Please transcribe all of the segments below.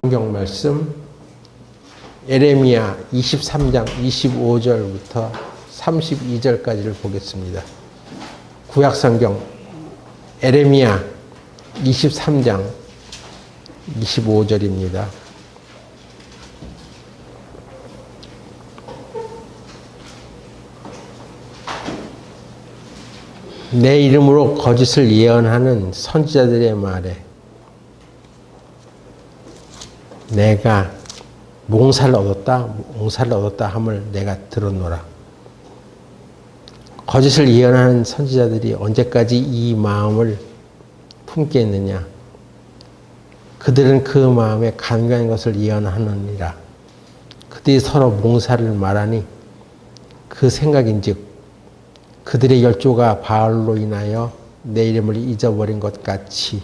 성경 말씀 예레미야 23장 25절부터 32절까지를 보겠습니다. 구약성경 예레미야 23장 25절입니다. 내 이름으로 거짓을 예언하는 선지자들의 말에 내가 몽사를 얻었다 함을 내가 들었노라. 거짓을 예언하는 선지자들이 언제까지 이 마음을 품게 했느냐? 그들은 그 마음에 간교한 것을 예언하느니라. 그들이 서로 몽사를 말하니 그 생각인즉 그들의 열조가 바알로 인하여 내 이름을 잊어버린 것 같이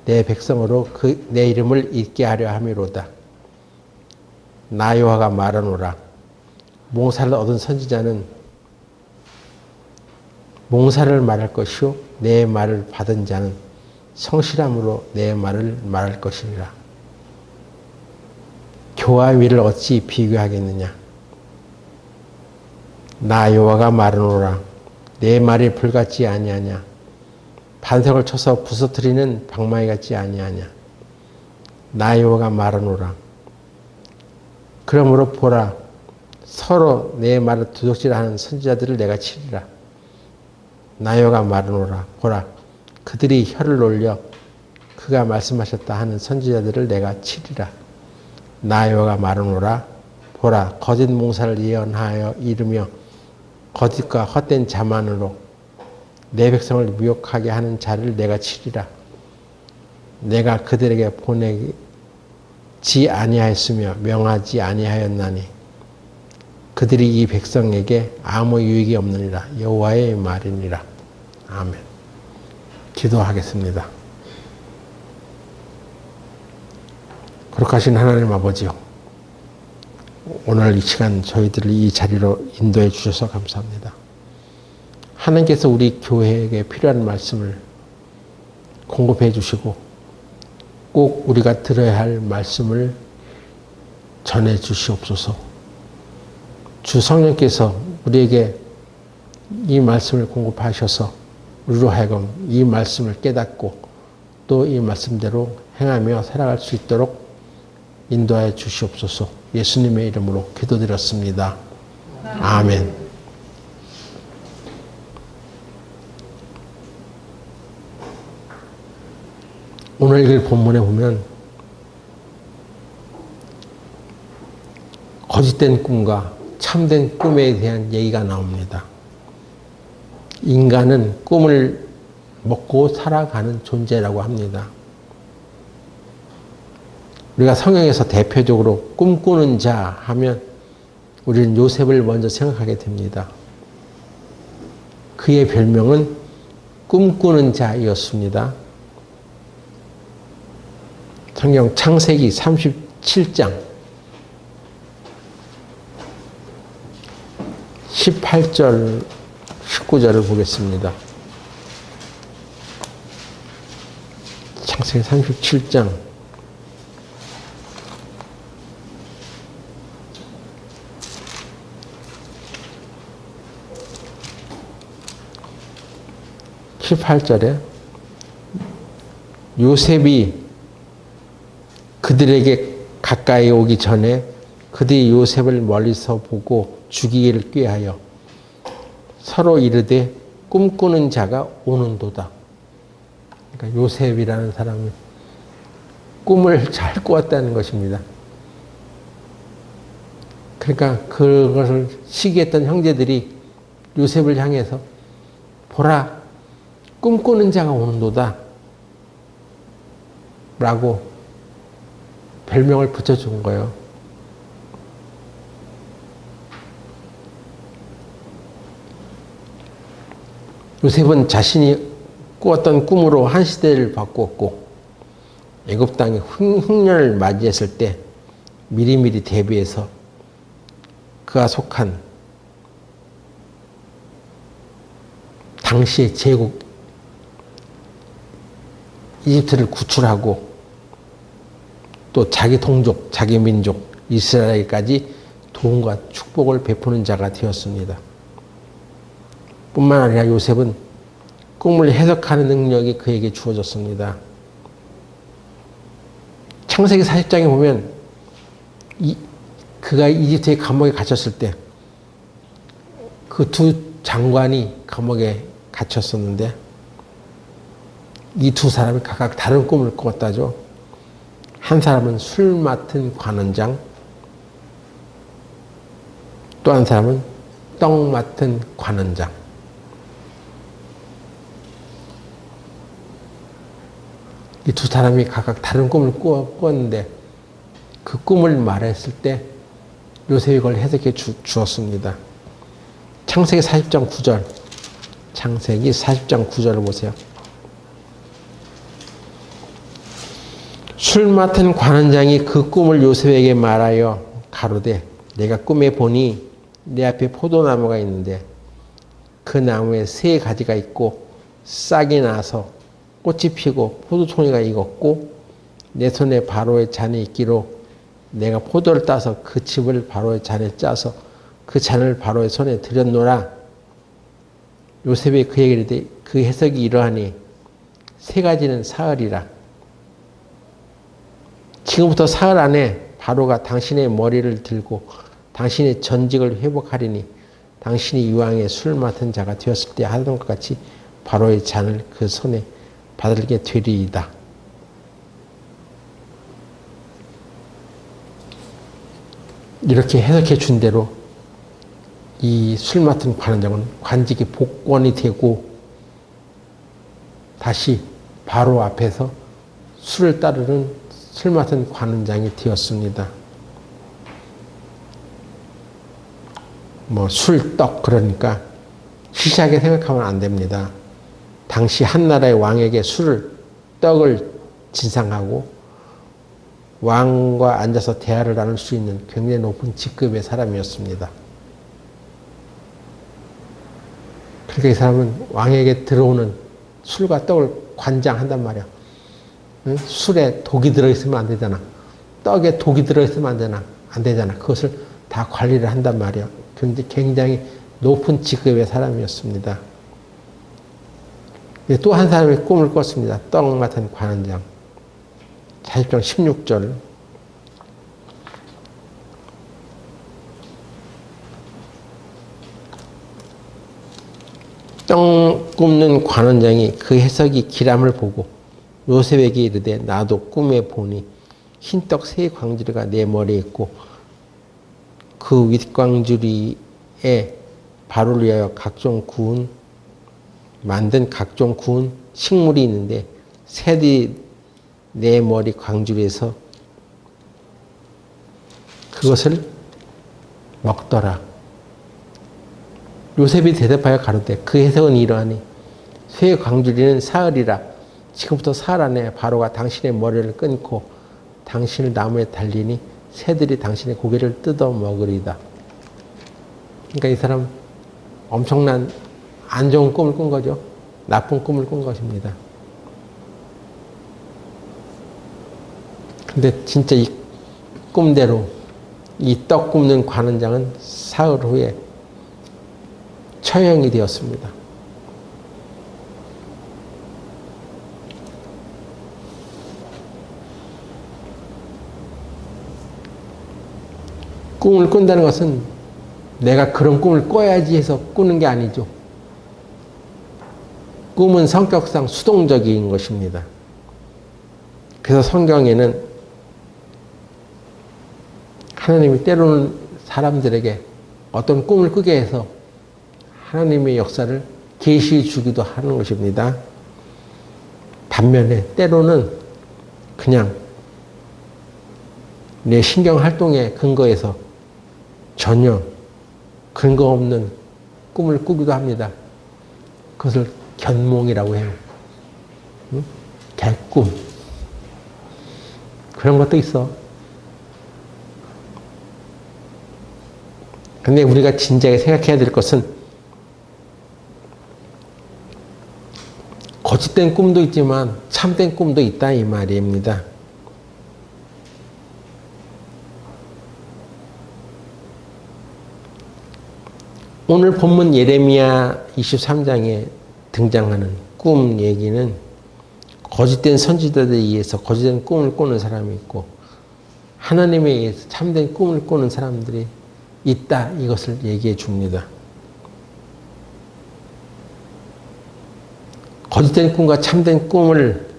내 백성으로 내 이름을 잊게 하려 함이로다. 나 여호와가 말하노라. 몽사를 얻은 선지자는 몽사를 말할 것이요 내 말을 받은 자는 성실함으로 내 말을 말할 것이니라. 교와 위를 어찌 비교하겠느냐? 나 여호와가 말하노라. 내 말이 불같지 아니하냐? 반석을 쳐서 부서뜨리는 방망이 같지 아니하냐? 나 여호와가 말하노라. 그러므로 보라, 서로 내 말을 두둑질하는 선지자들을 내가 치리라. 나 여호와가 말하노라. 보라, 그들이 혀를 올려 그가 말씀하셨다 하는 선지자들을 내가 치리라. 나 여호와가 말하노라. 보라, 거짓 몽사를 예언하여 이르며 거짓과 헛된 자만으로 내 백성을 미혹하게 하는 자를 내가 치리라. 내가 그들에게 보내지 아니하였으며 명하지 아니하였나니 그들이 이 백성에게 아무 유익이 없느니라. 여호와의 말이니라. 아멘. 기도하겠습니다. 거룩하신 하나님 아버지요, 오늘 이 시간 저희들을 이 자리로 인도해 주셔서 감사합니다. 하나님께서 우리 교회에게 필요한 말씀을 공급해 주시고 꼭 우리가 들어야 할 말씀을 전해 주시옵소서. 주 성령께서 우리에게 이 말씀을 공급하셔서 우리로 하여금 이 말씀을 깨닫고 또 이 말씀대로 행하며 살아갈 수 있도록 인도하여 주시옵소서. 예수님의 이름으로 기도드렸습니다. 아멘. 오늘 읽을 본문에 보면 거짓된 꿈과 참된 꿈에 대한 얘기가 나옵니다. 인간은 꿈을 먹고 살아가는 존재라고 합니다. 우리가 성경에서 대표적으로 꿈꾸는 자 하면 우리는 요셉을 먼저 생각하게 됩니다. 그의 별명은 꿈꾸는 자였습니다. 성경 창세기 37장 18절 19절을 보겠습니다. 창세기 37장 18절에 요셉이 그들에게 가까이 오기 전에 그들이 요셉을 멀리서 보고 죽이기를 꾀하여 서로 이르되 꿈꾸는 자가 오는도다. 그러니까 요셉이라는 사람이 꿈을 잘 꾸었다는 것입니다. 그러니까 그것을 시기했던 형제들이 요셉을 향해서 보라, 꿈꾸는 자가 오는도다 라고 별명을 붙여준 거예요. 요셉은 자신이 꾸었던 꿈으로 한 시대를 바꾸었고 애굽 땅이 흉년을 맞이했을 때 미리미리 대비해서 그가 속한 당시의 제국 이집트를 구출하고 또 자기 동족, 자기 민족, 이스라엘까지 도움과 축복을 베푸는 자가 되었습니다. 뿐만 아니라 요셉은 꿈을 해석하는 능력이 그에게 주어졌습니다. 창세기 40장에 보면 그가 이집트의 감옥에 갇혔을 때 그 두 장관이 감옥에 갇혔었는데 이 두 사람이 각각 다른 꿈을 꿨다죠. 한 사람은 술 맡은 관원장, 또 한 사람은 떡 맡은 관원장. 이 두 사람이 각각 다른 꿈을 꾸었는데 그 꿈을 말했을 때 요셉이 그걸 해석해 주었습니다. 창세기 40장 9절, 창세기 40장 9절을 보세요. 술 맡은 관원장이 그 꿈을 요셉에게 말하여 가로되 내가 꿈에 보니 내 앞에 포도나무가 있는데 그 나무에 세 가지가 있고 싹이 나서 꽃이 피고 포도송이가 익었고 내 손에 바로의 잔이 있기로 내가 포도를 따서 그 즙을 바로의 잔에 짜서 그 잔을 바로의 손에 들였노라. 요셉이 그에게 이르되 그 해석이 이러하니 세 가지는 사흘이라. 지금부터 사흘 안에 바로가 당신의 머리를 들고 당신의 전직을 회복하리니 당신이 이왕에 술 맡은 자가 되었을 때 하던 것 같이 바로의 잔을 그 손에 받을게 되리이다. 이렇게 해석해 준 대로 이 술 맡은 관원장은 관직이 복권이 되고 다시 바로 앞에서 술을 따르는 술 맡은 관원장이 되었습니다. 술, 떡 그러니까 시시하게 생각하면 안 됩니다. 당시 한 나라의 왕에게 술을, 떡을 진상하고 왕과 앉아서 대화를 나눌 수 있는 굉장히 높은 직급의 사람이었습니다. 그러니까 이 사람은 왕에게 들어오는 술과 떡을 관장한단 말이야. 응? 술에 독이 들어있으면 안 되잖아. 떡에 독이 들어있으면 안 되잖아. 그것을 다 관리를 한단 말이야. 그런데 굉장히 높은 직급의 사람이었습니다. 또 한 사람이 꿈을 꿨습니다. 떡 맡은 관원장. 40장 16절. 떡 굽는 관원장이 그 해석이 기람을 보고 요셉에게 이르되 나도 꿈에 보니 흰떡 세 광주리가 내 머리에 있고 그 윗광주리에 바로를 위하여 만든 각종 구운 식물이 있는데 새들이 내 머리 광주리에서 그것을 먹더라. 요셉이 대답하여 가로되 그 해석은 이러하니 새 광주리는 사흘이라. 지금부터 사흘 안에 바로가 당신의 머리를 끊고 당신을 나무에 달리니 새들이 당신의 고기를 뜯어 먹으리다. 그러니까 이 사람 엄청난 안 좋은 꿈을 꾼 거죠. 나쁜 꿈을 꾼 것입니다. 근데 진짜 이 꿈대로 이 떡 굽는 관원장은 사흘 후에 처형이 되었습니다. 꿈을 꾼다는 것은 내가 그런 꿈을 꿔야지 해서 꾸는 게 아니죠. 꿈은 성격상 수동적인 것입니다. 그래서 성경에는 하나님이 때로는 사람들에게 어떤 꿈을 꾸게 해서 하나님의 역사를 계시해 주기도 하는 것입니다. 반면에 때로는 그냥 내 신경활동에 근거해서 전혀 근거 없는 꿈을 꾸기도 합니다. 그것을 견몽이라고 해요. 응? 개꿈. 그런 것도 있어. 근데 우리가 진지하게 생각해야 될 것은 거짓된 꿈도 있지만 참된 꿈도 있다 이 말입니다. 오늘 본문 예레미야 23장에 등장하는 꿈 얘기는 거짓된 선지자들에 의해서 거짓된 꿈을 꾸는 사람이 있고 하나님에 의해서 참된 꿈을 꾸는 사람들이 있다. 이것을 얘기해 줍니다. 거짓된 꿈과 참된 꿈을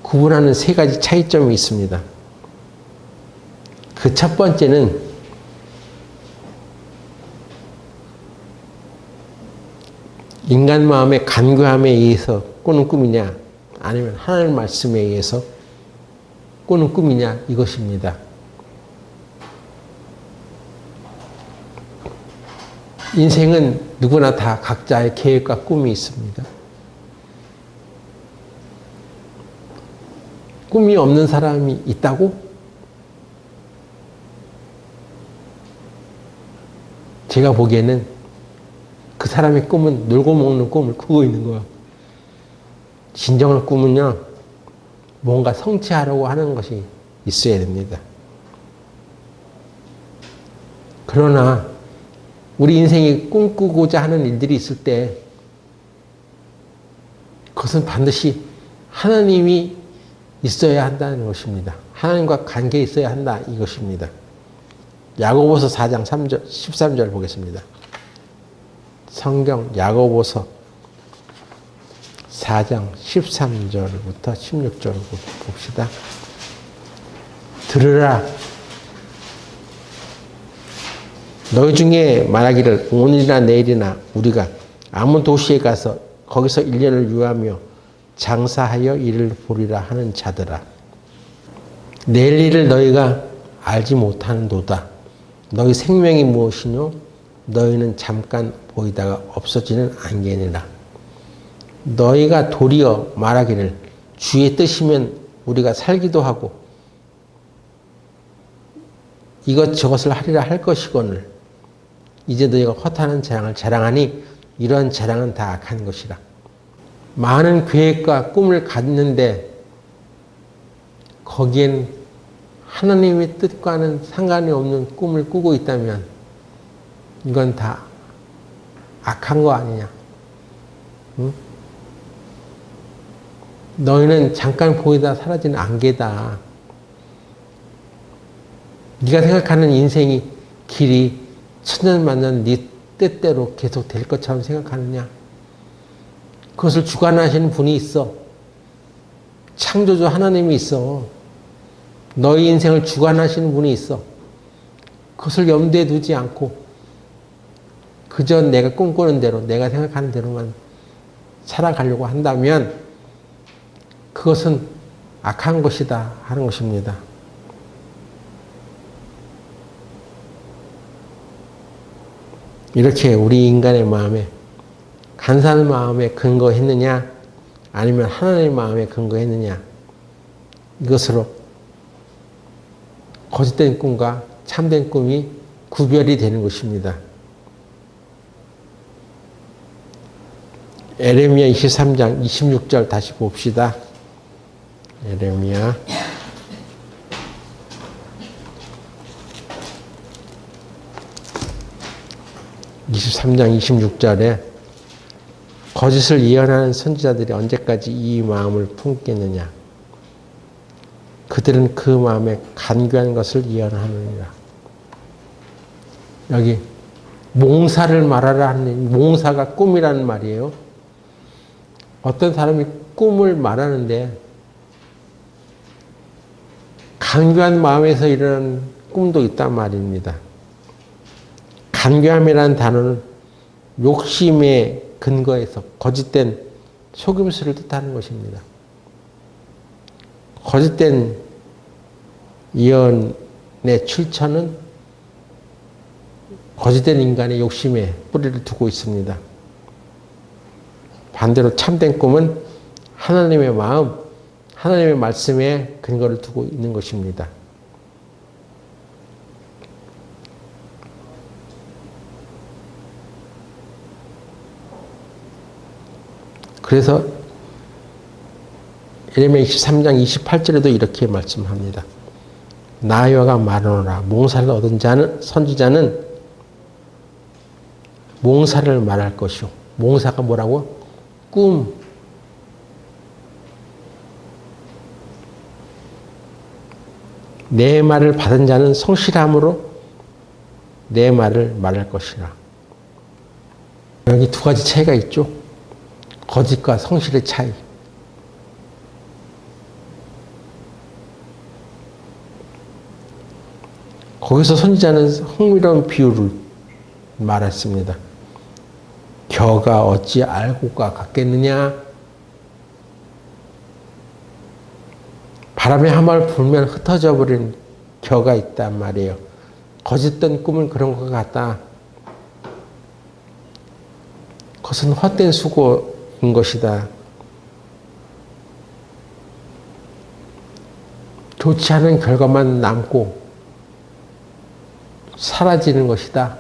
구분하는 세 가지 차이점이 있습니다. 그 첫 번째는 인간 마음의 간교함에 의해서 꾸는 꿈이냐 아니면 하나님 말씀에 의해서 꾸는 꿈이냐 이것입니다. 인생은 누구나 다 각자의 계획과 꿈이 있습니다. 꿈이 없는 사람이 있다고? 제가 보기에는 그 사람의 꿈은 놀고 먹는 꿈을 꾸고 있는 거예요. 진정한 꿈은요, 뭔가 성취하려고 하는 것이 있어야 됩니다. 그러나 우리 인생이 꿈꾸고자 하는 일들이 있을 때 그것은 반드시 하나님이 있어야 한다는 것입니다. 하나님과 관계에 있어야 한다 이것입니다. 야고보서 4장 3절, 13절 보겠습니다. 성경 야고보서 4장 13절부터 16절 봅시다. 들으라. 너희 중에 말하기를 오늘이나 내일이나 우리가 아무 도시에 가서 거기서 1년을 유하며 장사하여 이를 보리라 하는 자들아. 내일 일을 너희가 알지 못하는도다. 너희 생명이 무엇이뇨? 너희는 잠깐 보이다가 없어지는 안개니라. 너희가 도리어 말하기를 주의 뜻이면 우리가 살기도 하고 이것저것을 하리라 할 것이거늘 이제 너희가 허탄한 자랑을 자랑하니 이러한 자랑은 다 악한 것이라. 많은 계획과 꿈을 갖는데 거기엔 하나님의 뜻과는 상관이 없는 꿈을 꾸고 있다면 이건 다 악한 거 아니냐. 응? 너희는 잠깐 보이다 사라지는 안개다. 네가 생각하는 인생이 길이 천년만년 네 뜻대로 계속 될 것처럼 생각하느냐. 그것을 주관하시는 분이 있어. 창조주 하나님이 있어. 너희 인생을 주관하시는 분이 있어. 그것을 염두에 두지 않고 그저 내가 꿈꾸는 대로 내가 생각하는 대로만 살아가려고 한다면 그것은 악한 것이다 하는 것입니다. 이렇게 우리 인간의 마음에 간사한 마음에 근거했느냐 아니면 하나님의 마음에 근거했느냐 이것으로 거짓된 꿈과 참된 꿈이 구별이 되는 것입니다. 예레미야 23장 26절 다시 봅시다. 예레미야 23장 26절에 거짓을 예언하는 선지자들이 언제까지 이 마음을 품겠느냐. 그들은 그 마음에 간교한 것을 예언하느니라. 여기 몽사를 말하라 하는 몽사가 꿈이라는 말이에요. 어떤 사람이 꿈을 말하는데 간교한 마음에서 일어나는 꿈도 있단 말입니다. 간교함이라는 단어는 욕심의 근거에서 거짓된 속임수를 뜻하는 것입니다. 거짓된 예언의 출처는 거짓된 인간의 욕심에 뿌리를 두고 있습니다. 반대로 참된 꿈은 하나님의 마음, 하나님의 말씀에 근거를 두고 있는 것입니다. 그래서 예레미야 23장 28절에도 이렇게 말씀합니다. 나여가 말하노라. 몽사를 얻은 자는 선지자는 몽사를 말할 것이요. 몽사가 뭐라고? 꿈. 내 말을 받은 자는 성실함으로 내 말을 말할 것이라. 여기 두 가지 차이가 있죠. 거짓과 성실의 차이. 거기서 선지자는 흥미로운 비유를 말했습니다. 겨가 어찌 알곡과 같겠느냐? 바람에 한 번 불면 흩어져 버린 겨가 있단 말이에요. 거짓된 꿈은 그런 것 같다. 그것은 헛된 수고인 것이다. 좋지 않은 결과만 남고 사라지는 것이다.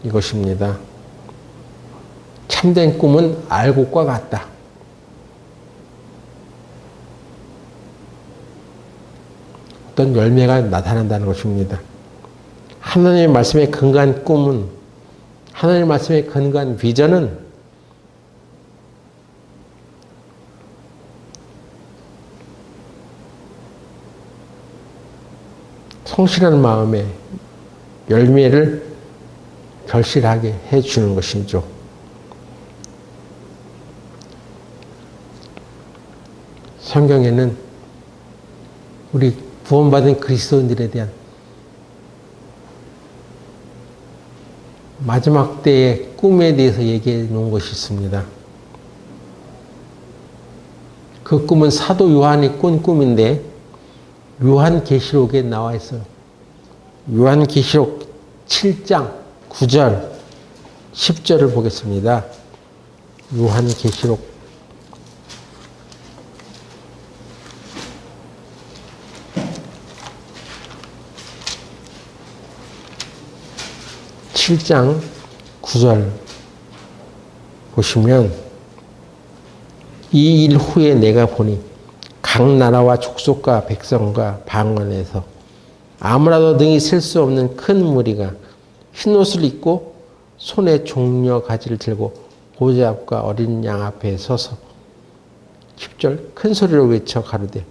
이것입니다. 참된 꿈은 알곡과 같다. 어떤 열매가 나타난다는 것입니다. 하나님의 말씀에 근거한 꿈은, 하나님의 말씀에 근거한 비전은 성실한 마음에 열매를 결실하게 해주는 것이죠. 성경에는 우리 구원받은 그리스도인들에 대한 마지막 때의 꿈에 대해서 얘기해 놓은 것이 있습니다. 그 꿈은 사도 요한이 꾼 꿈인데 요한계시록에 나와 있어요. 요한계시록 7장 9절 10절을 보겠습니다. 요한계시록 7장 9절 보시면 이 일 후에 내가 보니 각 나라와 족속과 백성과 방언에서 아무라도 능히 셀 수 없는 큰 무리가 흰옷을 입고 손에 종려 가지를 들고 보좌 앞과 어린 양 앞에 서서 10절 큰 소리로 외쳐 가로되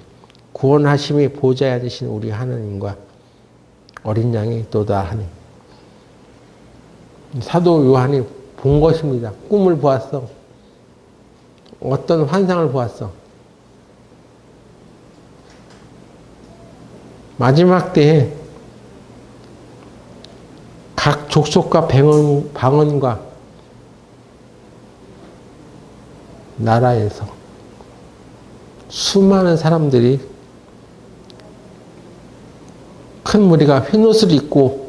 구원하심이 보좌에 앉으신 우리 하나님과 어린 양이 있도다 하니. 사도 요한이 본 것입니다. 꿈을 보았어. 어떤 환상을 보았어. 마지막 때에 각 족속과 방언과 나라에서 수많은 사람들이 큰 무리가 흰옷을 입고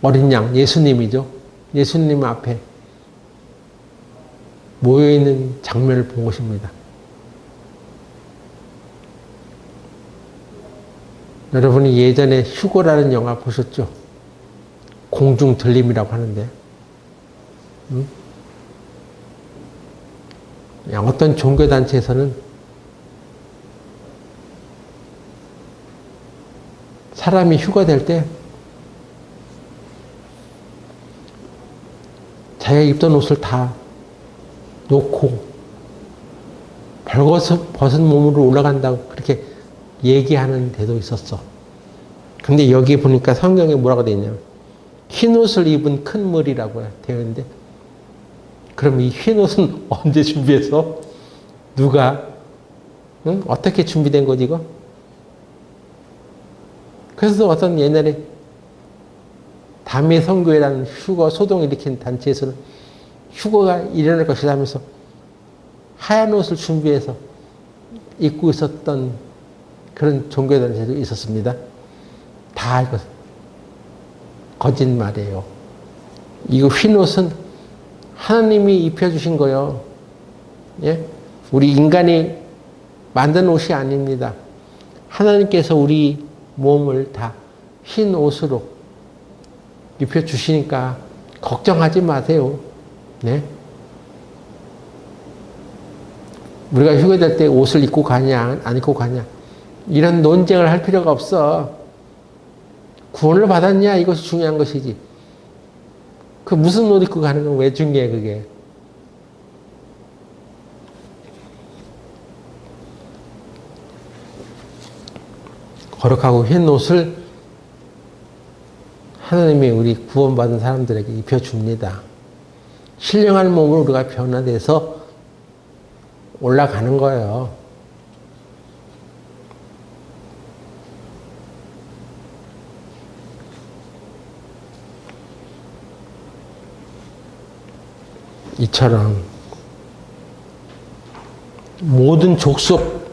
어린 양, 예수님이죠. 예수님 앞에 모여있는 장면을 본 것입니다. 여러분이 예전에 휴거라는 영화 보셨죠? 공중 들림이라고 하는데, 어떤 종교단체에서는 사람이 휴거될 때 자기가 입던 옷을 다 놓고 벗은 몸으로 올라간다고 그렇게 얘기하는 데도 있었어. 근데 여기 보니까 성경에 뭐라고 되어 있냐면 흰옷을 입은 큰 무리라고 되어 있는데, 그럼 이 흰옷은 언제 준비해서 누가 어떻게 준비된 거지 이거? 그래서 어떤 옛날에 담의 선교회라는 휴거 소동을 일으킨 단체에서는 휴거가 일어날 것이다 하면서 하얀 옷을 준비해서 입고 있었던 그런 종교단체도 있었습니다. 다 이거 거짓말이에요. 이거 흰 옷은 하나님이 입혀주신 거예요. 예? 우리 인간이 만든 옷이 아닙니다. 하나님께서 우리 몸을 다 흰 옷으로 입혀주시니까 걱정하지 마세요. 네? 우리가 휴게될 때 옷을 입고 가냐, 안 입고 가냐, 이런 논쟁을 할 필요가 없어. 구원을 받았냐, 이것이 중요한 것이지. 그 그 무슨 옷 입고 가는 건 왜 중요해, 그게? 거룩하고 흰 옷을 하나님이 우리 구원받은 사람들에게 입혀줍니다. 신령한 몸으로 우리가 변화돼서 올라가는 거예요. 이처럼 모든 족속,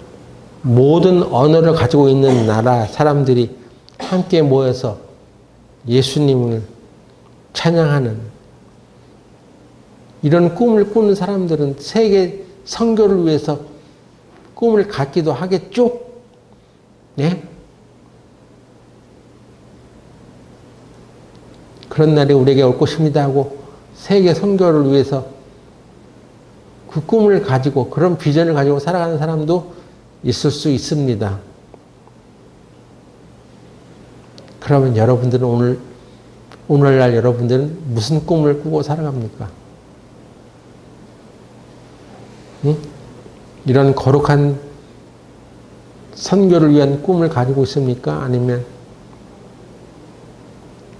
모든 언어를 가지고 있는 나라 사람들이 함께 모여서 예수님을 찬양하는 이런 꿈을 꾸는 사람들은 세계 선교를 위해서 꿈을 갖기도 하겠죠? 네? 그런 날이 우리에게 올 것입니다 하고 세계 선교를 위해서 그 꿈을 가지고 그런 비전을 가지고 살아가는 사람도 있을 수 있습니다. 그러면 여러분들은 오늘날 여러분들은 무슨 꿈을 꾸고 살아갑니까? 응? 이런 거룩한 선교를 위한 꿈을 가지고 있습니까? 아니면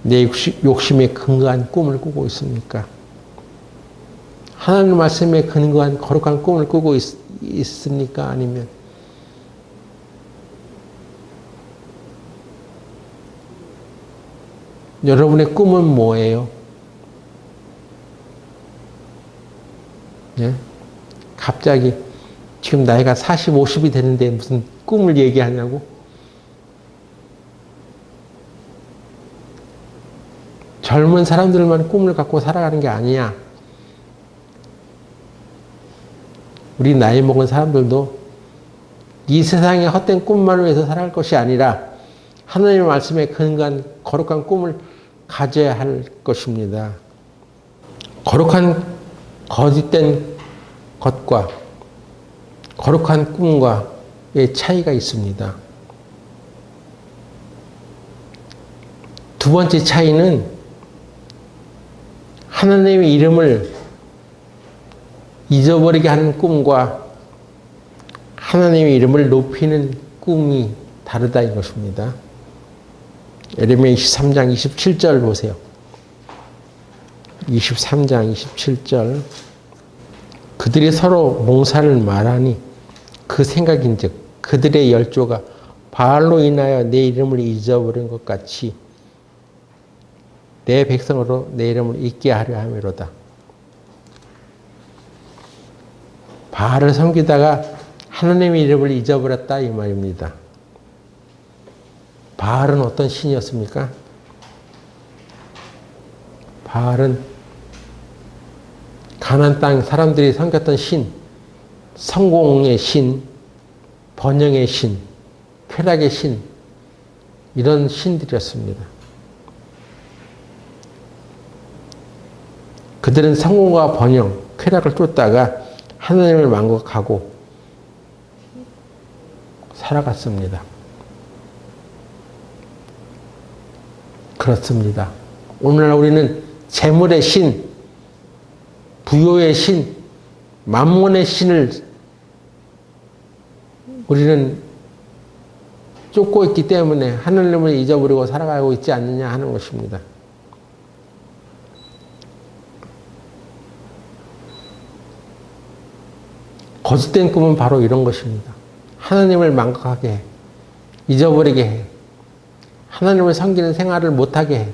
내 욕심에 근거한 꿈을 꾸고 있습니까? 하나님 말씀에 근거한 거룩한 꿈을 꾸고 있습니까? 아니면 여러분의 꿈은 뭐예요? 네? 갑자기 지금 나이가 40, 50이 되는데 무슨 꿈을 얘기하냐고? 젊은 사람들만 꿈을 갖고 살아가는 게 아니야. 우리 나이 먹은 사람들도 이 세상의 헛된 꿈만을 위해서 살아갈 것이 아니라 하나님의 말씀에 근거한 거룩한 꿈을 가져야 할 것입니다. 거룩한 거짓된 것과 거룩한 꿈과의 차이가 있습니다. 두 번째 차이는 하나님의 이름을 잊어버리게 하는 꿈과 하나님의 이름을 높이는 꿈이 다르다는 것입니다. 예레미야 23장 27절 보세요. 23장 27절 그들이 서로 몽사를 말하니 그 생각인즉 그들의 열조가 바알로 인하여 내 이름을 잊어버린 것 같이 내 백성으로 내 이름을 잊게 하려 함이로다. 바알을 섬기다가 하나님의 이름을 잊어버렸다 이 말입니다. 바알은 어떤 신이었습니까? 바알은 가나안 땅 사람들이 섬겼던 신, 성공의 신, 번영의 신, 쾌락의 신, 이런 신들이었습니다. 그들은 성공과 번영, 쾌락을 쫓다가 하나님을 망각하고 살아갔습니다. 그렇습니다. 오늘날 우리는 재물의 신, 부요의 신, 만몬의 신을 우리는 쫓고 있기 때문에 하나님을 잊어버리고 살아가고 있지 않느냐 하는 것입니다. 거짓된 꿈은 바로 이런 것입니다. 하나님을 망각하게 해. 잊어버리게 해. 하나님을 섬기는 생활을 못하게 해.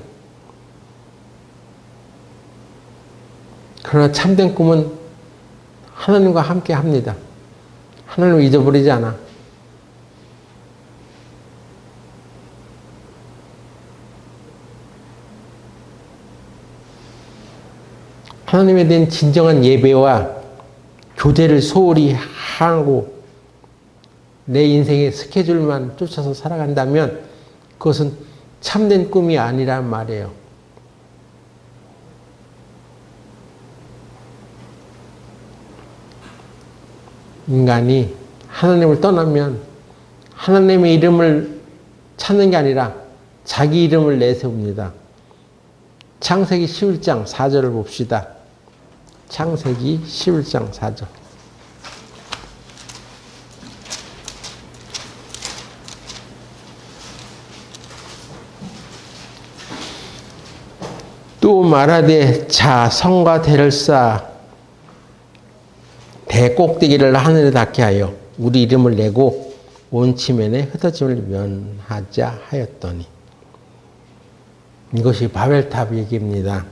그러나 참된 꿈은 하나님과 함께 합니다. 하나님을 잊어버리지 않아. 하나님에 대한 진정한 예배와 교제를 소홀히 하고 내 인생의 스케줄만 쫓아서 살아간다면 그것은 참된 꿈이 아니란 말이에요. 인간이 하나님을 떠나면 하나님의 이름을 찾는 게 아니라 자기 이름을 내세웁니다. 창세기 11장 4절을 봅시다. 창세기 11장 4절. 또 말하되 자 성과 대를 쌓아 대 꼭대기를 하늘에 닿게 하여 우리 이름을 내고 온 지면에 흩어짐을 면하자 하였더니. 이것이 바벨탑 얘기입니다.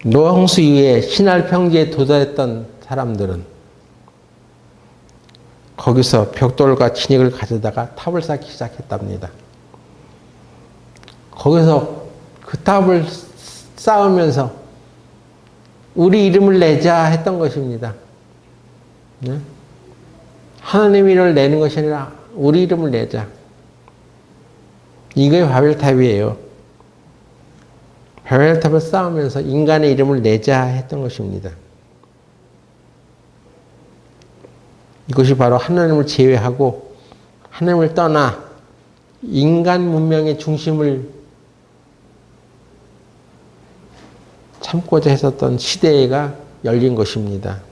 노아 홍수 이후에 신할 평지에 도달했던 사람들은 거기서 벽돌과 진흙을 가져다가 탑을 쌓기 시작했답니다. 거기서 그 탑을 쌓으면서 우리 이름을 내자 했던 것입니다. 네? 하나님 이름을 내는 것이 아니라 우리 이름을 내자. 이게 바벨탑이에요. 바벨탑을 쌓으면서 인간의 이름을 내자 했던 것입니다. 이것이 바로 하나님을 제외하고 하나님을 떠나 인간 문명의 중심을 참고자 했었던 시대가 열린 것입니다.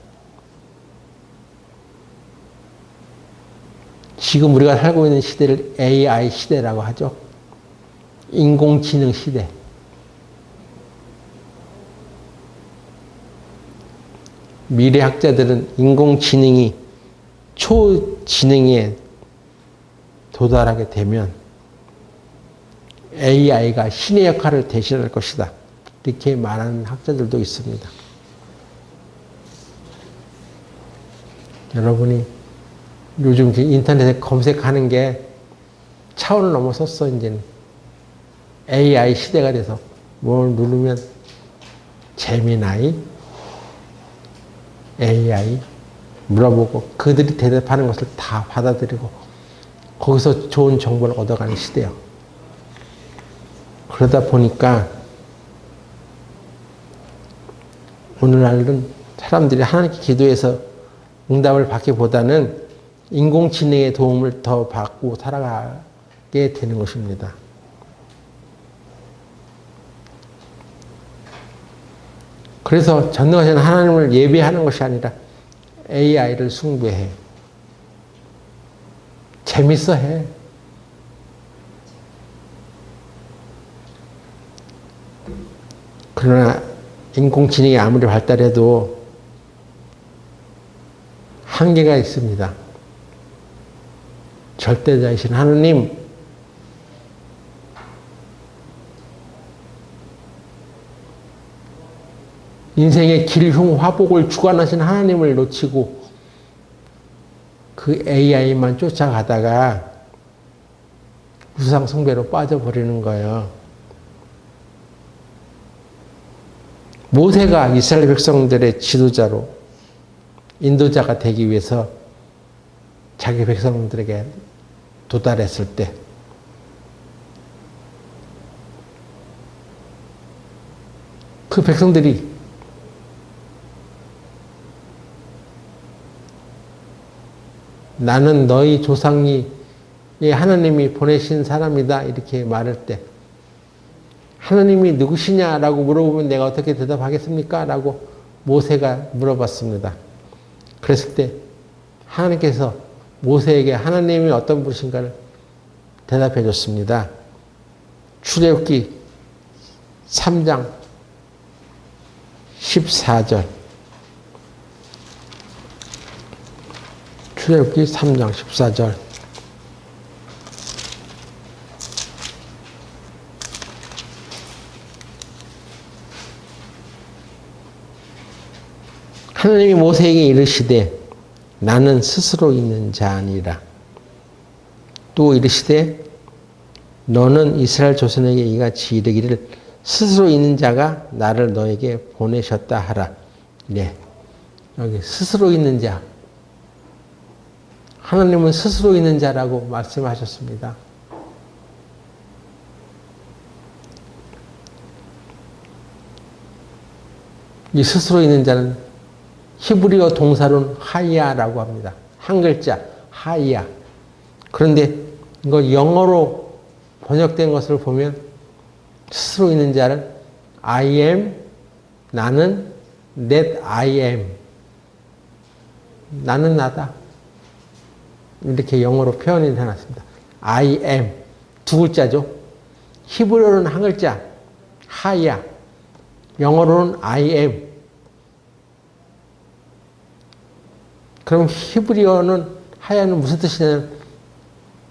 지금 우리가 살고 있는 시대를 AI 시대라고 하죠. 인공지능 시대. 미래학자들은 인공지능이 초지능에 도달하게 되면 AI가 신의 역할을 대신할 것이다. 이렇게 말하는 학자들도 있습니다. 여러분이 요즘 인터넷에 검색하는 게 차원을 넘어섰어, 이제는. AI 시대가 돼서 뭘 누르면 제미나이, AI 물어보고 그들이 대답하는 것을 다 받아들이고 거기서 좋은 정보를 얻어가는 시대요. 그러다 보니까 오늘날은 사람들이 하나님께 기도해서 응답을 받기보다는 인공지능의 도움을 더 받고 살아가게 되는 것입니다. 그래서 전능하신 하나님을 예배하는 것이 아니라 AI를 숭배해. 재밌어 해. 그러나 인공지능이 아무리 발달해도 한계가 있습니다. 절대자이신 하느님, 인생의 길흉 화복을 주관하신 하나님을 놓치고 그 AI만 쫓아가다가 우상 숭배로 빠져버리는 거예요. 모세가 이스라엘 백성들의 지도자로 인도자가 되기 위해서 자기 백성들에게 도달했을 때 그 백성들이 나는 너희 조상이 하나님이 보내신 사람이다 이렇게 말할 때 하나님이 누구시냐라고 물어보면 내가 어떻게 대답하겠습니까? 라고 모세가 물어봤습니다. 그랬을 때 하나님께서 모세에게 하나님이 어떤 분이신가를 대답해 줬습니다. 출애굽기 3장 14절. 출애굽기 3장 14절. 하나님이 모세에게 이르시되 나는 스스로 있는 자 아니라 또 이르시되 너는 이스라엘 조선에게 이같이 이르기를 스스로 있는 자가 나를 너에게 보내셨다 하라. 네. 여기 스스로 있는 자. 하나님은 스스로 있는 자라고 말씀하셨습니다. 이 스스로 있는 자는 히브리어 동사로는 하이야라고 합니다. 한 글자 하이야. 그런데 이거 영어로 번역된 것을 보면 스스로 있는 자는 I am, 나는 that I am. 나는 나다. 이렇게 영어로 표현이 해놨습니다. I am. 두 글자죠. 히브리어로는 한 글자. 하야. 영어로는 I am. 그럼 히브리어는 하야는 무슨 뜻이냐면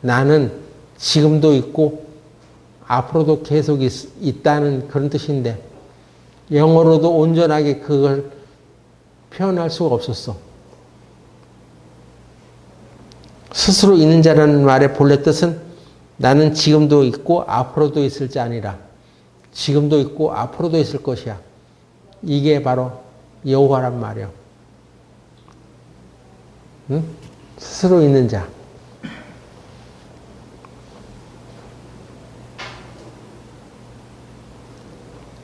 나는 지금도 있고 앞으로도 계속 있다는 그런 뜻인데 영어로도 온전하게 그걸 표현할 수가 없었어. 스스로 있는 자라는 말의 본래 뜻은 나는 지금도 있고 앞으로도 있을 자 아니라 지금도 있고 앞으로도 있을 것이야. 이게 바로 여호와란 말이야. 응? 스스로 있는 자.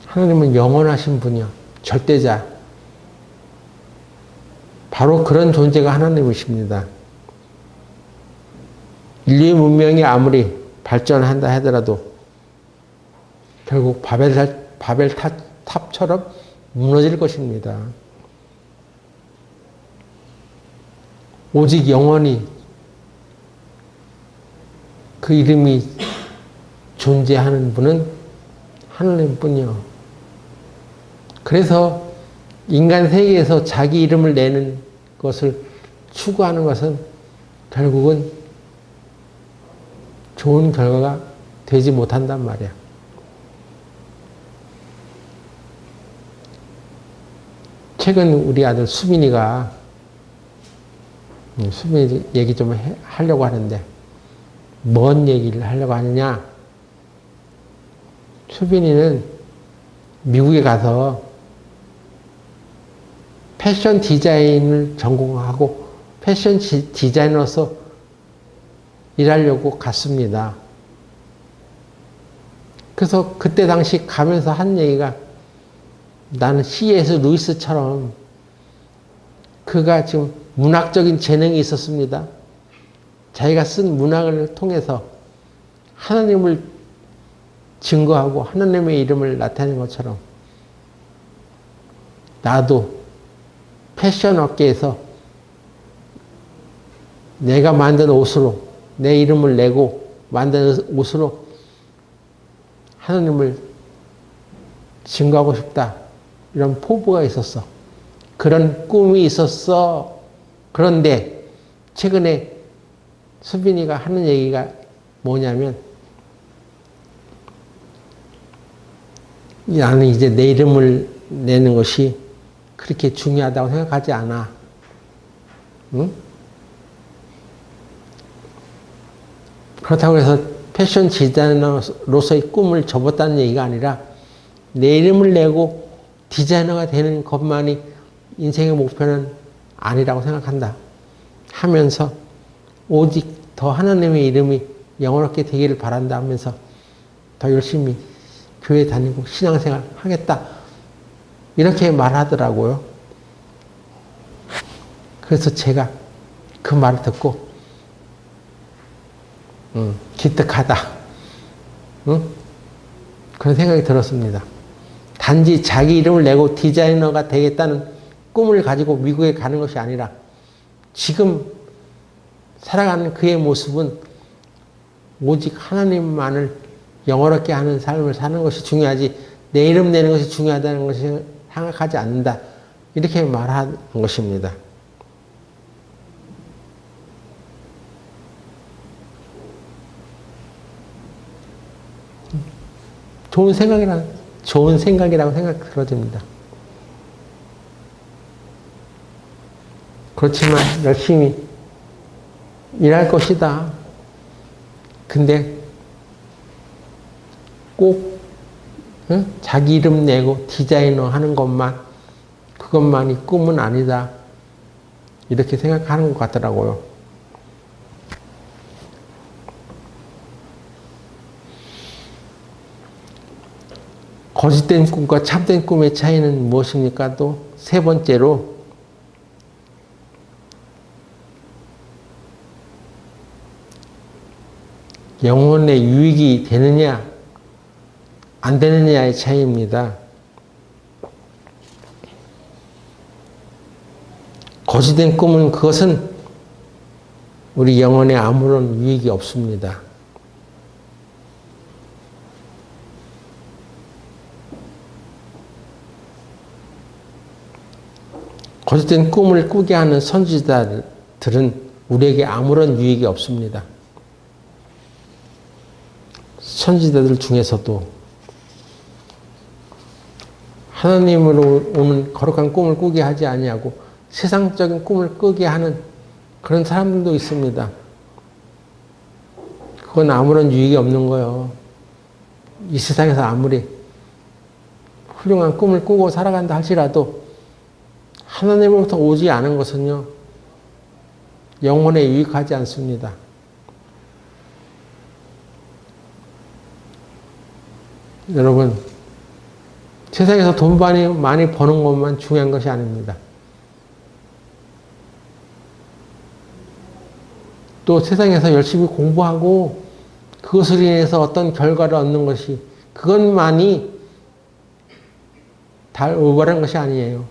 하나님은 영원하신 분이요. 절대자. 바로 그런 존재가 하나님이십니다. 인류의 문명이 아무리 발전한다 하더라도 결국 바벨탑처럼 무너질 것입니다. 오직 영원히 그 이름이 존재하는 분은 하나님뿐이요. 그래서 인간 세계에서 자기 이름을 내는 것을 추구하는 것은 결국은 좋은 결과가 되지 못한단 말이야. 최근 우리 아들 수빈이가 수빈이 얘기 좀 하려고 하는데 뭔 얘기를 하려고 하느냐. 수빈이는 미국에 가서 패션 디자인을 전공하고 패션 디자이너로서 일하려고 갔습니다. 그래서 그때 당시 가면서 한 얘기가 나는 C.S. 루이스처럼 그가 지금 문학적인 재능이 있었습니다. 자기가 쓴 문학을 통해서 하나님을 증거하고 하나님의 이름을 나타내는 것처럼 나도 패션 업계에서 내가 만든 옷으로 내 이름을 내고 만든 옷으로 하나님을 증거하고 싶다. 이런 포부가 있었어. 그런 꿈이 있었어. 그런데 최근에 수빈이가 하는 얘기가 뭐냐면 나는 이제 내 이름을 내는 것이 그렇게 중요하다고 생각하지 않아. 응? 그렇다고 해서 패션 디자이너로서의 꿈을 접었다는 얘기가 아니라 내 이름을 내고 디자이너가 되는 것만이 인생의 목표는 아니라고 생각한다. 하면서 오직 더 하나님의 이름이 영원하게 되기를 바란다 하면서 더 열심히 교회 다니고 신앙생활 하겠다. 이렇게 말하더라고요. 그래서 제가 그 말을 듣고 기특하다. 그런 생각이 들었습니다. 단지 자기 이름을 내고 디자이너가 되겠다는 꿈을 가지고 미국에 가는 것이 아니라 지금 살아가는 그의 모습은 오직 하나님만을 영원하게 하는 삶을 사는 것이 중요하지 내 이름 내는 것이 중요하다는 것을 생각하지 않는다. 이렇게 말한 것입니다. 좋은 생각이라고 생각 들어집니다. 그렇지만 열심히 일할 것이다. 근데 꼭 자기 이름 내고 디자이너 하는 것만 그것만이 꿈은 아니다. 이렇게 생각하는 것 같더라고요. 거짓된 꿈과 참된 꿈의 차이는 무엇입니까? 또 세 번째로 영혼의 유익이 되느냐 안 되느냐의 차이입니다. 거짓된 꿈은 그것은 우리 영혼에 아무런 유익이 없습니다. 거짓된 꿈을 꾸게 하는 선지자들은 우리에게 아무런 유익이 없습니다. 선지자들 중에서도 하나님으로 오는 거룩한 꿈을 꾸게 하지 아니하고 세상적인 꿈을 꾸게 하는 그런 사람들도 있습니다. 그건 아무런 유익이 없는 거예요. 이 세상에서 아무리 훌륭한 꿈을 꾸고 살아간다 할지라도 하나님으로부터 오지 않은 것은요, 영혼에 유익하지 않습니다. 여러분, 세상에서 돈 많이 버는 것만 중요한 것이 아닙니다. 또 세상에서 열심히 공부하고 그것을 인해서 어떤 결과를 얻는 것이 그것만이 다 올바른 것이 아니에요.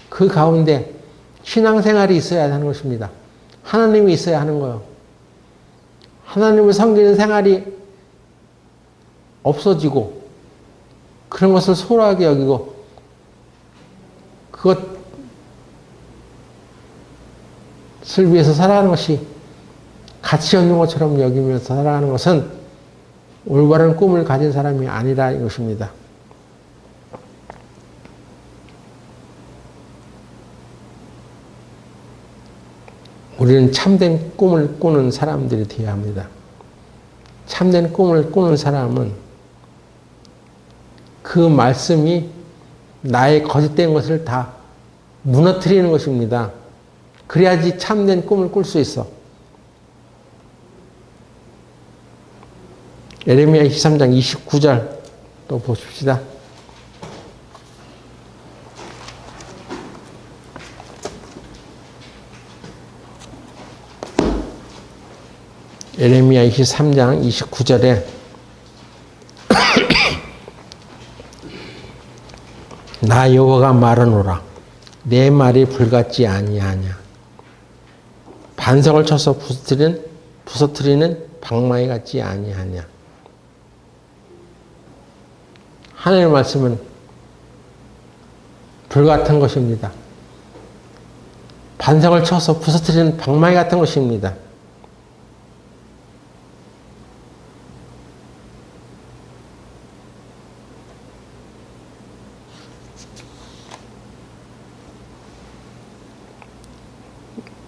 그 가운데 신앙생활이 있어야 하는 것입니다. 하나님이 있어야 하는 거예요. 하나님을 섬기는 생활이 없어지고 그런 것을 소홀하게 여기고 그것을 위해서 살아가는 것이 가치 없는 것처럼 여기면서 살아가는 것은 올바른 꿈을 가진 사람이 아니라 이것입니다. 우리는 참된 꿈을 꾸는 사람들이 되어야 합니다. 참된 꿈을 꾸는 사람은 그 말씀이 나의 거짓된 것을 다 무너뜨리는 것입니다. 그래야지 참된 꿈을 꿀 수 있어. 예레미야 23장 29절 또 보십시다. 예레미야 23장 29절에 나 여호와가 말하노라 내 말이 불같지 아니하냐 반석을 쳐서 부서뜨리는 방망이 같지 아니하냐. 하나님의 말씀은 불같은 것입니다. 반석을 쳐서 부서뜨리는 방망이 같은 것입니다.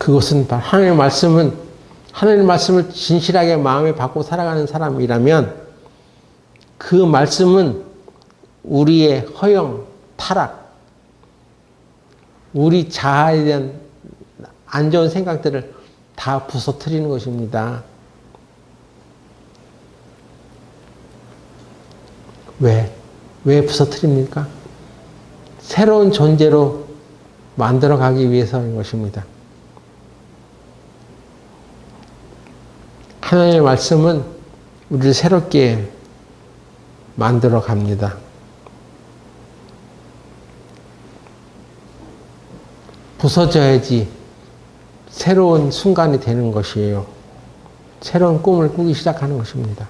그것은 하나님의 말씀을 진실하게 마음에 받고 살아가는 사람이라면 그 말씀은 우리의 허영, 타락, 우리 자아에 대한 안 좋은 생각들을 다 부서뜨리는 것입니다. 왜 부서뜨립니까? 새로운 존재로 만들어 가기 위해서인 것입니다. 하나님의 말씀은 우리를 새롭게 만들어 갑니다. 부서져야지 새로운 순간이 되는 것이에요. 새로운 꿈을 꾸기 시작하는 것입니다.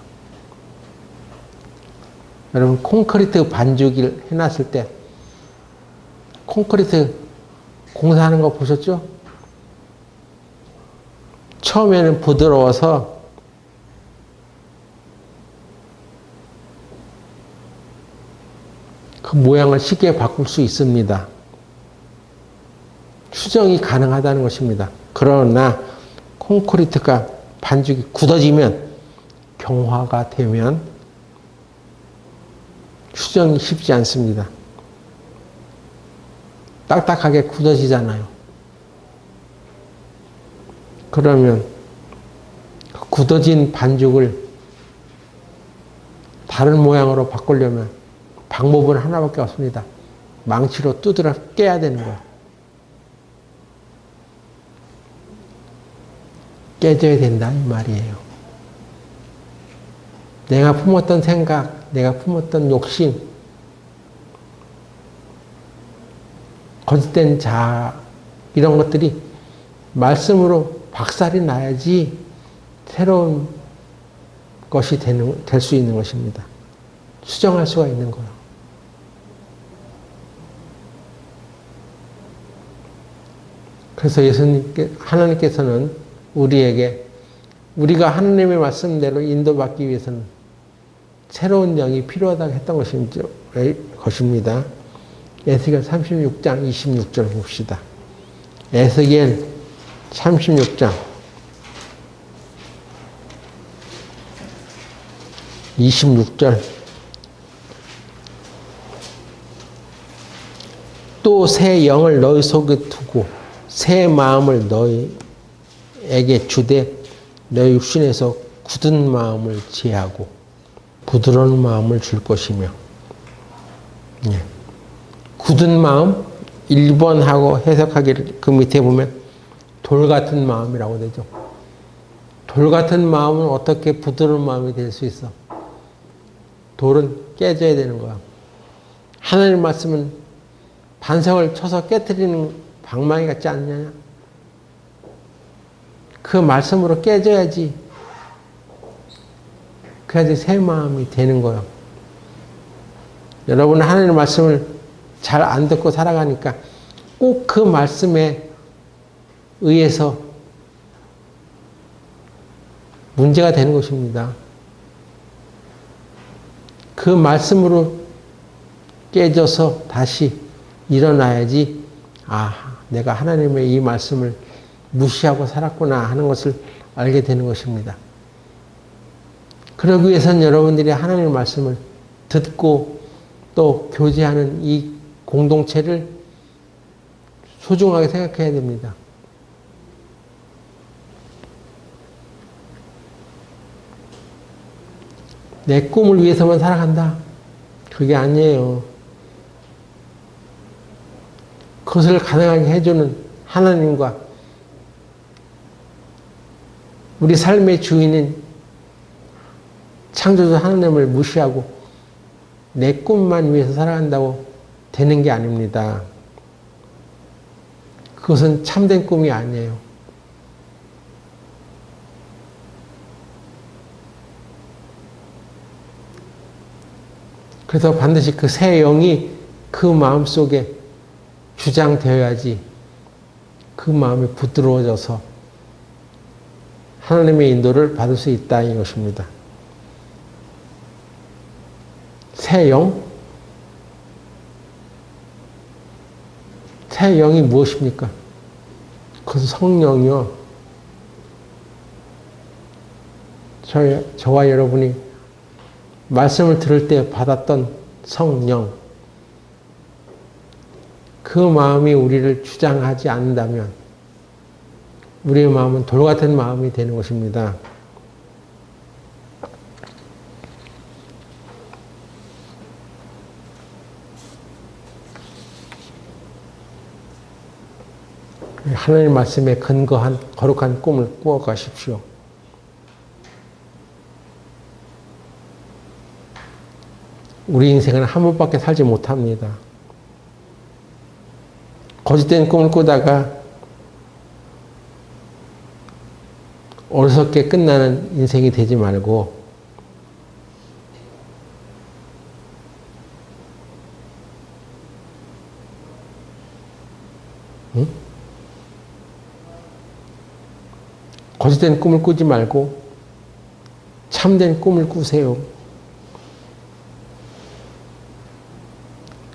여러분, 콘크리트 반죽을 해놨을 때 콘크리트 공사하는 거 보셨죠? 처음에는 부드러워서 그 모양을 쉽게 바꿀 수 있습니다. 수정이 가능하다는 것입니다. 그러나 콘크리트가 반죽이 굳어지면 경화가 되면 수정이 쉽지 않습니다. 딱딱하게 굳어지잖아요. 그러면 굳어진 반죽을 다른 모양으로 바꾸려면 방법은 하나밖에 없습니다. 망치로 두드려 깨야 되는 거예요. 깨져야 된다 이 말이에요. 내가 품었던 생각, 내가 품었던 욕심, 거짓된 자아, 이런 것들이 말씀으로 박살이 나야지 새로운 것이 될 수 있는 것입니다. 수정할 수가 있는 거예요. 그래서 하나님께서는 우리에게 우리가 하나님의 말씀대로 인도받기 위해서는 새로운 영이 필요하다고 했던 것입니다. 에스겔 36장 26절 봅시다. 에스겔 36장 26절 또 새 영을 너희 속에 두고 새 마음을 너희에게 주되 너희 육신에서 굳은 마음을 제하고 부드러운 마음을 줄 것이며. 예. 굳은 마음 1번하고 해석하기를 그 밑에 보면 돌 같은 마음이라고 되죠. 돌 같은 마음은 어떻게 부드러운 마음이 될 수 있어? 돌은 깨져야 되는 거야. 하나님 말씀은 반석을 쳐서 깨트리는 방망이 같지 않냐? 그 말씀으로 깨져야지. 그래야지 새 마음이 되는 거예요. 여러분 하나님 말씀을 잘 안 듣고 살아가니까 꼭 그 말씀에 의해서 문제가 되는 것입니다. 그 말씀으로 깨져서 다시 일어나야지, 아, 내가 하나님의 이 말씀을 무시하고 살았구나 하는 것을 알게 되는 것입니다. 그러기 위해서는 여러분들이 하나님의 말씀을 듣고 또 교제하는 이 공동체를 소중하게 생각해야 됩니다. 내 꿈을 위해서만 살아간다. 그게 아니에요. 그것을 가능하게 해주는 하나님과 우리 삶의 주인인 창조주 하나님을 무시하고 내 꿈만 위해서 살아간다고 되는 게 아닙니다. 그것은 참된 꿈이 아니에요. 그래서 반드시 그 새 영이 그 마음 속에 주장되어야지 그 마음이 부드러워져서 하나님의 인도를 받을 수 있다 이것입니다. 새 영? 새 영이 무엇입니까? 그것은 성령이요. 저와 여러분이 말씀을 들을 때 받았던 성령, 그 마음이 우리를 주장하지 않는다면 우리의 마음은 돌 같은 마음이 되는 것입니다. 하나님 말씀에 근거한 거룩한 꿈을 꾸어 가십시오. 우리 인생은 한 번밖에 살지 못합니다. 거짓된 꿈을 꾸다가 어리석게 끝나는 인생이 되지 말고 응? 거짓된 꿈을 꾸지 말고 참된 꿈을 꾸세요.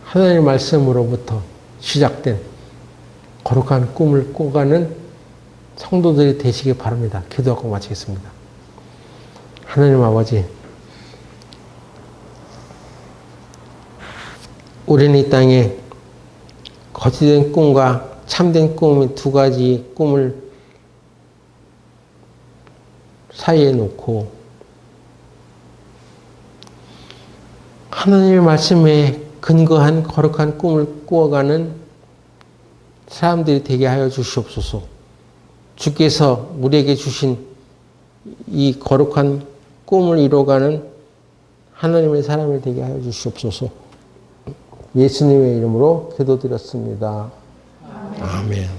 하나님의 말씀으로부터 시작된 거룩한 꿈을 꾸가는 성도들이 되시기 바랍니다. 기도하고 마치겠습니다. 하나님 아버지, 우리는 이 땅에 거짓된 꿈과 참된 꿈의 두 가지 꿈을 사이에 놓고 하나님의 말씀에 근거한 거룩한 꿈을 꾸어가는 사람들이 되게 하여 주시옵소서. 주께서 우리에게 주신 이 거룩한 꿈을 이뤄가는 하나님의 사람이 되게 하여 주시옵소서. 예수님의 이름으로 기도드렸습니다. 아멘.